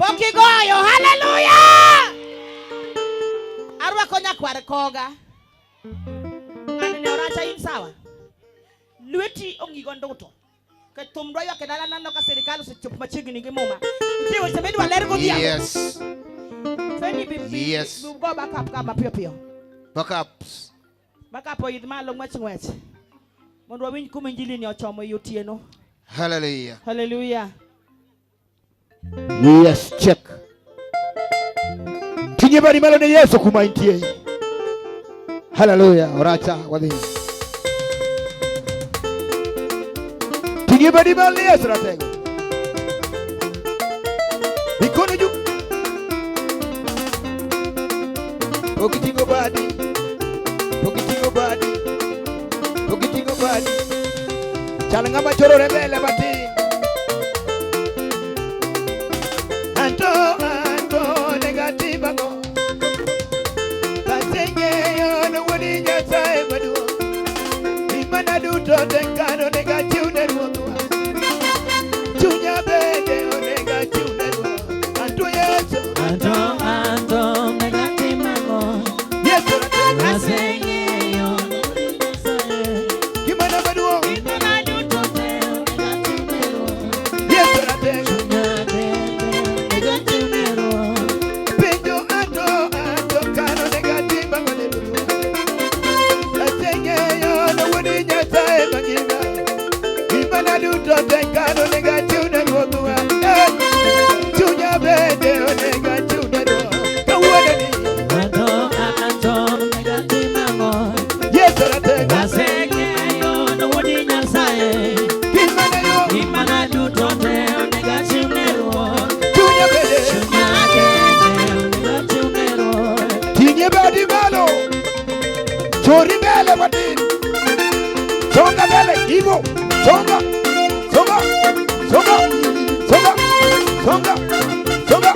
Pokigoyo, hallelujah. Arwa konya kwar koga. Ngani ne oracha insawa. Lueti ongigo ndoto. Ke tumdo yo ke dala nano ka serikali se chup machigini gi muma. Tiwo se medu aler go dia. Yes. Feni bibi. Yes. Go back up kama pio pio. Backups. Back up yidma long machwet. Mondo win kuminjili ni ochomo yutieno. Hallelujah. Hallelujah. Yes, check. Tinye bari malo ne Yesu kumaintie. Hallelujah. Oracha wadi. Tinye bari malo ne Yesu ratego. Mikono juu. Pokitingo badi. Pokitingo badi. Pokitingo badi. Chalanga machoro rebele bati. Anto negativa go. Tasenge yo no wodi nyasaye madu. Imana duto tenkano negatiu nerwodwa. Chunya bende onega chunerwa. Anto Yesu. Anto negativa go. Yesu Tasenge yo no wodi nyasaye. Kimana madu. Imana duto tenkano nerwa. Yesu ratego. Chori bele badin. Songa bele Ivo. Songa. Songa. Songa. Songa. Songa. Songa.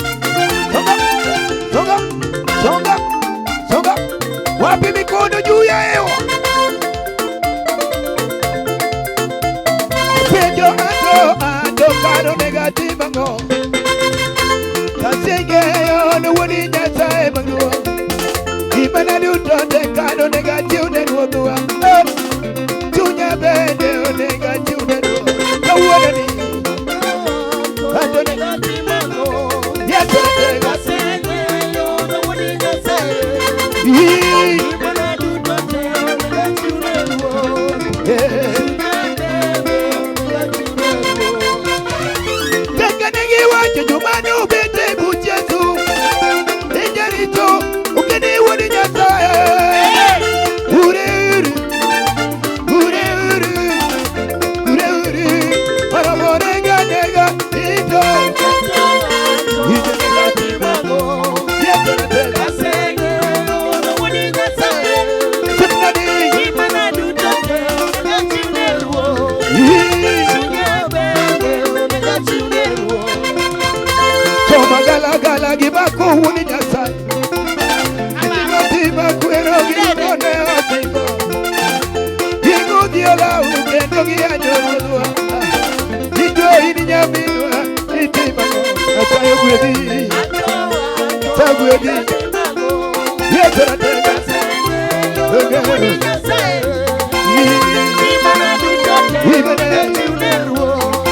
Songa. Songa. Songa. Songa. Wapi mikono juu ya hewa. Pejo ando karo negativa ngo. Tasenge yo no woni nyasaye magro. Imana duto tenkano negatiu nerwodwa. Chunya bende onega chunerwa. Kawuonani Anto negativa go. Yesu Tasenge yo no wodi nyasaye. Imana duto negatiu nerwa. Tekanegi wacho jumani ubete buchesu. Injarito ukeni wodi nyasaye. Gala gibako woni nyasaye. Atiba kwero gibone atiba. Gigo diola ukendo gianyorwa. Ijo ini nyamidwa itiba ko. Asayo gwedi. Sagwedi. Yetera tega.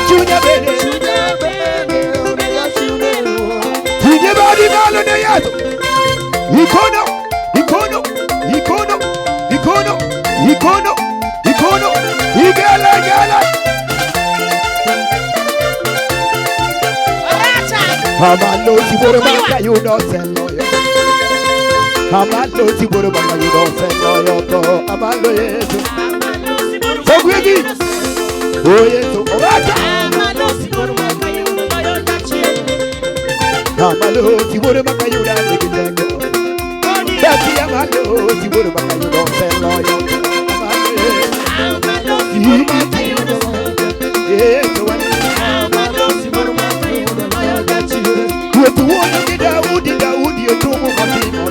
Chunya bede. Tinye badi malo ne Yesu. Ikono. Igala. Hamalo siboro baka you don't sell loyo. Hamalo siboro baka you don't sell loyo ko. Hamalo Yesu. Sagwedi. Oh Yesu. Oracha. Hamalo siboro baka you loyo tachi. Hamalo siboro baka you don't sell loyo. Dati hamalo siboro baka you don't sell loyo. Hamalo siboro baka you don't sell loyo. Yesu. Hamalo siboro baka you loyo tachi. Tuona ni Daudi otumo matimo.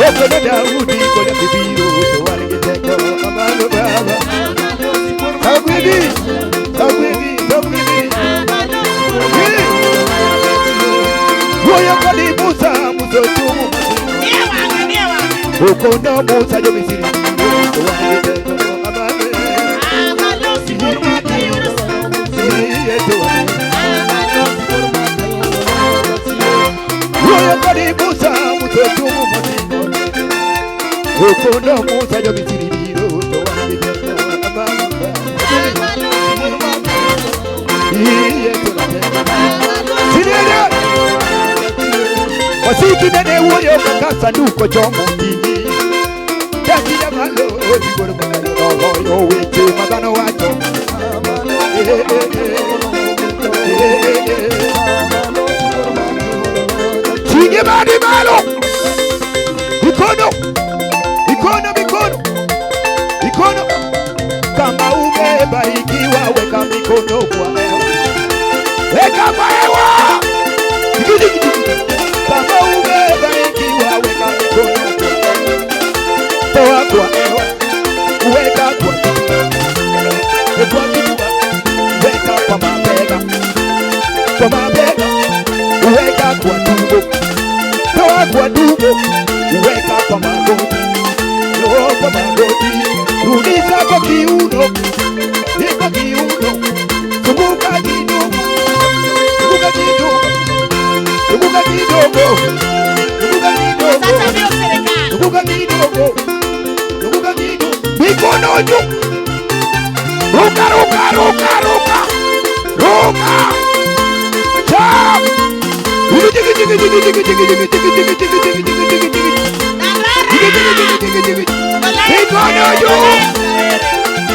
Okono Daudi kola bibiro wale kiteko amalo baba. Sagwedi. Ukono Musa yo Misiri Ito wanagitego amame Amalosi burmaka yuna Ito Roya kari Musa Mutoto Mumotingo Ukono Musa yo Misiri Ito wanagitego amame Amalosi burmaka Sirere Wasiki nene uyo kakasa nuko chomo tini Daki ya malo Ziboro magano Yo wete magano wacho Sige mani malo Ikono Ikono Kama umebarikiwa weka mikono kwa hewa Weka kwa hewa Kama umebarikiwa weka mikono kwa hewa Toa kwa hewa Weka kwa kichwa Weka kwa mabega Weka kwa tumbo Toa kwa tumbo Weka kwa magoti Toa kwa magoti Rudisha kwa kiuno Iko kiuno Zunguka kidogo Zunguka kidogo Zunguka kidogo Zunguka kidogo Sasa ndio serikali. Zunguka kidogo Zunguka kidogo Mikono juu Ruka ruka ruka ruka Ruka Chap Jigi jigi jigi jigi jigi jigi jigi jigi jigi jigi jigi jigi jigi Mikono juu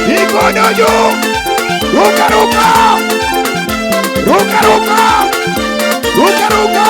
Mikono juu Ruka ruka Ruka ruka Ruka ruka